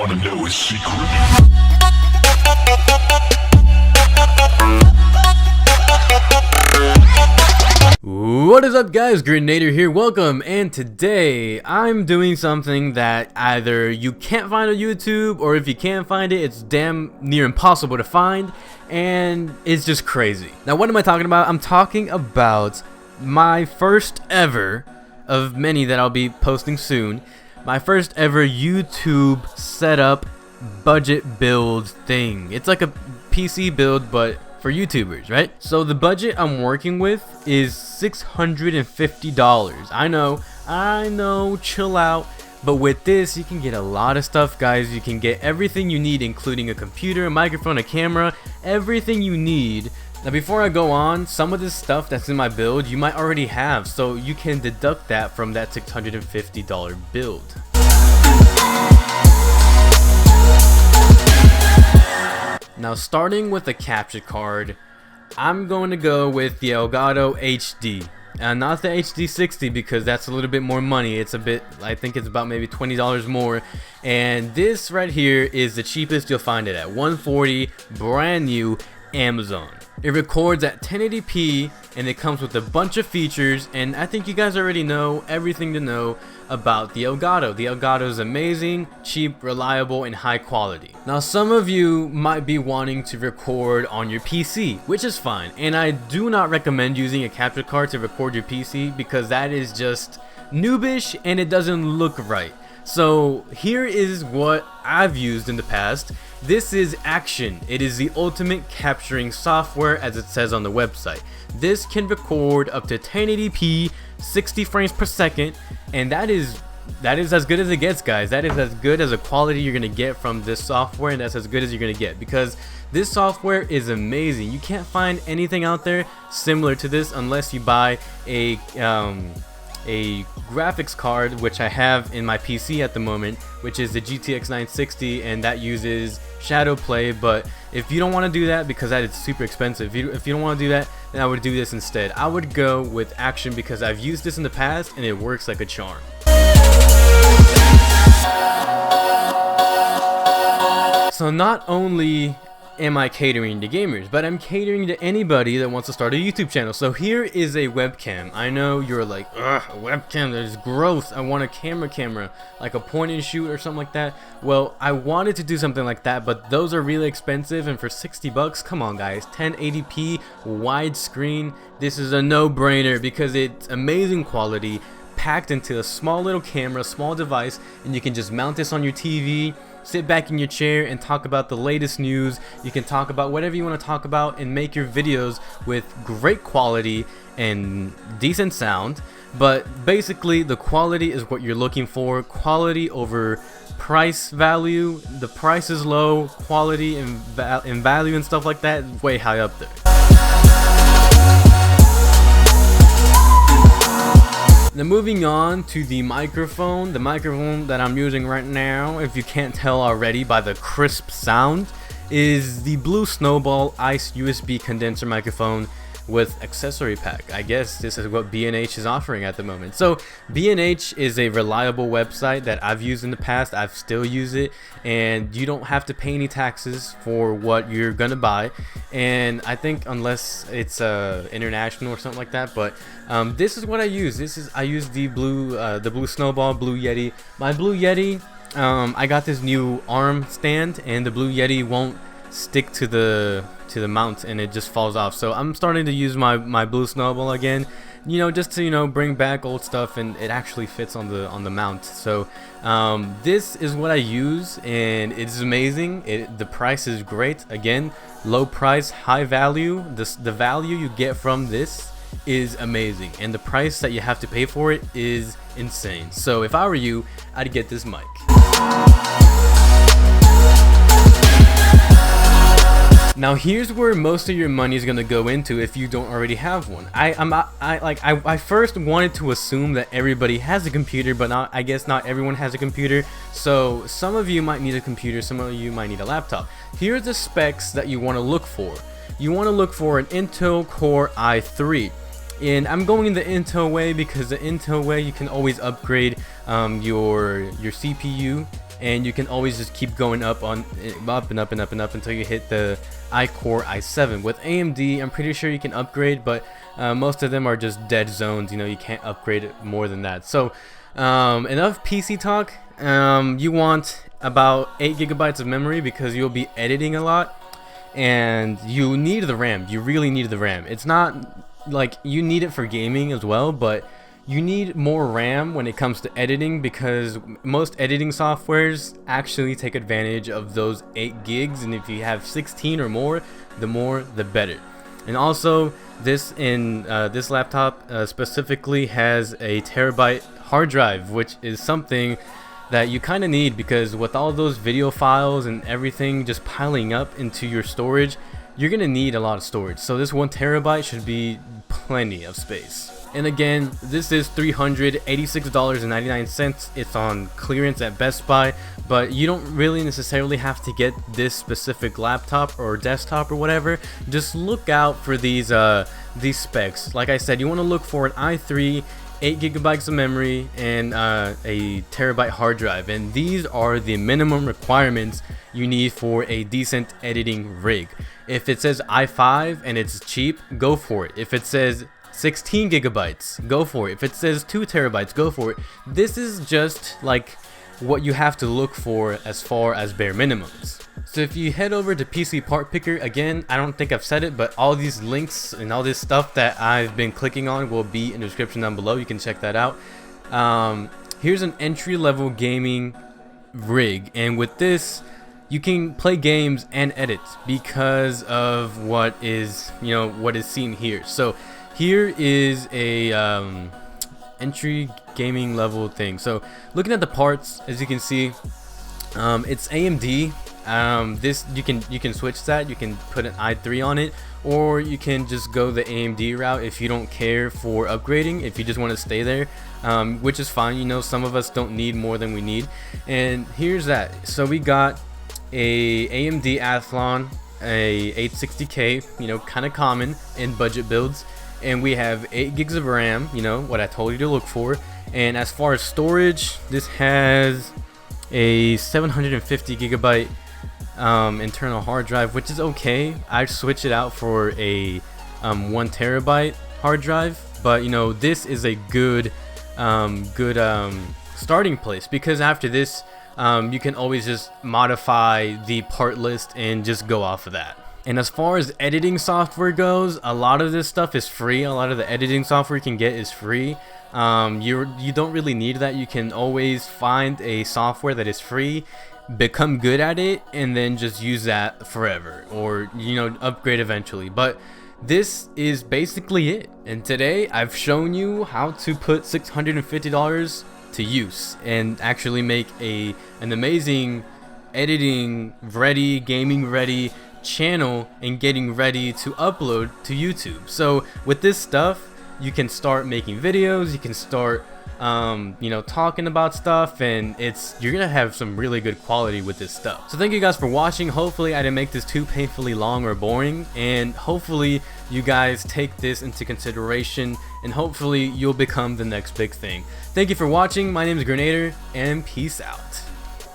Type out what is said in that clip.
wanna know his secret? What is up, guys? Grenader here, welcome, and today I'm doing something that either you can't find on YouTube, or if you can find it, it's damn near impossible to find, and it's just crazy. Now, what am I talking about? I'm talking about my first ever, of many that I'll be posting soon, my first ever YouTube setup budget build thing. It's like a PC build, but for YouTubers, right? So the budget I'm working with is $650. I know, chill out. But with this, you can get a lot of stuff, guys. You can get everything you need, including a computer, a microphone, a camera, everything you need. Now, before I go on, some of this stuff that's in my build, you might already have, so you can deduct that from that $650 build. Now, starting with the capture card, I'm going to go with the Elgato HD. Not the HD60, because that's a little bit more money. It's a bit, I think it's about maybe $20 more. And this right here is the cheapest you'll find it at, $140, brand new, Amazon. It records at 1080p, and it comes with a bunch of features, and I think you guys already know everything to know about the Elgato. The Elgato is amazing, cheap, reliable, and high quality. Now, some of you might be wanting to record on your PC, which is fine, and I do not recommend using a capture card to record your PC because that is just noobish and it doesn't look right. So here is what I've used in the past. This is Action. It is the ultimate capturing software, as it says on the website. This can record up to 1080p, 60 frames per second, and that is as good as it gets, guys. That is as good as a quality you're gonna get from this software, and that's as good as you're gonna get because this software is amazing. You can't find anything out there similar to this unless you buy a graphics card, which I have in my PC at the moment, which is the GTX 960, and that uses shadow play. But if you don't want to do that, because that is super expensive, if you don't want to do that, then I would do this instead. I would go with Action because I've used this in the past and it works like a charm. So not only am I catering to gamers, but I'm catering to anybody that wants to start a YouTube channel. So here is a webcam. I know you're like, ugh, a webcam, that is gross. I want a camera, like a point and shoot or something like that. Well, I wanted to do something like that, but those are really expensive, and for 60 bucks, come on guys, 1080p, widescreen, this is a no-brainer because it's amazing quality, packed into a small little camera, small device, and you can just mount this on your TV, sit back in your chair and talk about the latest news. You can talk about whatever you want to talk about and make your videos with great quality and decent sound. But basically, the quality is what you're looking for. Quality over price value. The price is low, quality and value and stuff like that is way high up there. Now, moving on to the microphone that I'm using right now, if you can't tell already by the crisp sound, is the blue Snowball Ice USB condenser microphone with accessory pack. I guess this is what B&H is offering at the moment. So B&H is a reliable website that I've used in the past. I've still use it, and you don't have to pay any taxes for what you're gonna buy. And I think unless it's international or something like that, but this is what I use. I use the blue Snowball Blue Yeti. My Blue Yeti, I got this new arm stand, and the Blue Yeti won't stick to the mount, and it just falls off. So I'm starting to use my blue Snowball again, just to bring back old stuff, and it actually fits on the mount. So this is what I use, and it's amazing. The price is great. Again, low price, high value. The value you get from this is amazing, and the price that you have to pay for it is insane. So if I were you, I'd get this mic. Now here's where most of your money is gonna go into if you don't already have one. I first wanted to assume that everybody has a computer, but I guess not everyone has a computer. So some of you might need a computer, some of you might need a laptop. Here are the specs that you want to look for. You want to look for an Intel Core i3. And I'm going the Intel way because the Intel way you can always upgrade your CPU and you can always just keep going up and up until you hit the iCore i7. With AMD, I'm pretty sure you can upgrade, but most of them are just dead zones. You know, you can't upgrade it more than that. So enough PC talk. You want about 8 gigabytes of memory because you'll be editing a lot, and you need the RAM. You really need the RAM. It's not like you need it for gaming as well, but you need more RAM when it comes to editing, because most editing softwares actually take advantage of those 8 gigs, and if you have 16 or more the better. And also this laptop specifically has a terabyte hard drive, which is something that you kind of need, because with all those video files and everything just piling up into your storage, you're gonna need a lot of storage. So this 1 terabyte should be plenty of space. And again, this is $386.99. It's on clearance at Best Buy, but you don't really necessarily have to get this specific laptop or desktop or whatever. Just look out for these specs. Like I said, you want to look for an i3, 8 gigabytes of memory, and a terabyte hard drive, and these are the minimum requirements you need for a decent editing rig. If it says i5 and it's cheap, go for it. If it says 16 gigabytes, go for it. If it says 2 terabytes, go for it. This is just like what you have to look for as far as bare minimums. So if you head over to PC Part Picker, again, I don't think I've said it, but all these links and all this stuff that I've been clicking on will be in the description down below. You can check that out. Here's an entry-level gaming rig, and with this you can play games and edit because of what is seen here. So here is a entry gaming level thing. So looking at the parts, as you can see, it's AMD. This you can switch that. You can put an i3 on it, or you can just go the AMD route if you don't care for upgrading, if you just want to stay there, which is fine. You know, some of us don't need more than we need. And here's that. So we got a AMD Athlon, a 860K, you know, kind of common in budget builds, and we have 8 gigs of RAM, you know, what I told you to look for. And as far as storage, this has a 750 gigabyte internal hard drive, which is okay. I switch it out for a 1 terabyte hard drive, but you know, this is a good starting place, because after this you can always just modify the part list and just go off of that. And as far as editing software goes, a lot of this stuff is free. A lot of the editing software you can get is free. You don't really need that. You can always find a software that is free, become good at it, and then just use that forever, or you know, upgrade eventually. But this is basically it, and today I've shown you how to put $650 to use and actually make an amazing editing ready, gaming ready channel, and getting ready to upload to YouTube. So with this stuff, you can start making videos, you can start you know, talking about stuff, and you're gonna have some really good quality with this stuff. So thank you guys for watching. Hopefully I didn't make this too painfully long or boring, and hopefully you guys take this into consideration, and hopefully you'll become the next big thing. Thank you for watching. My name is Grenader, and peace out.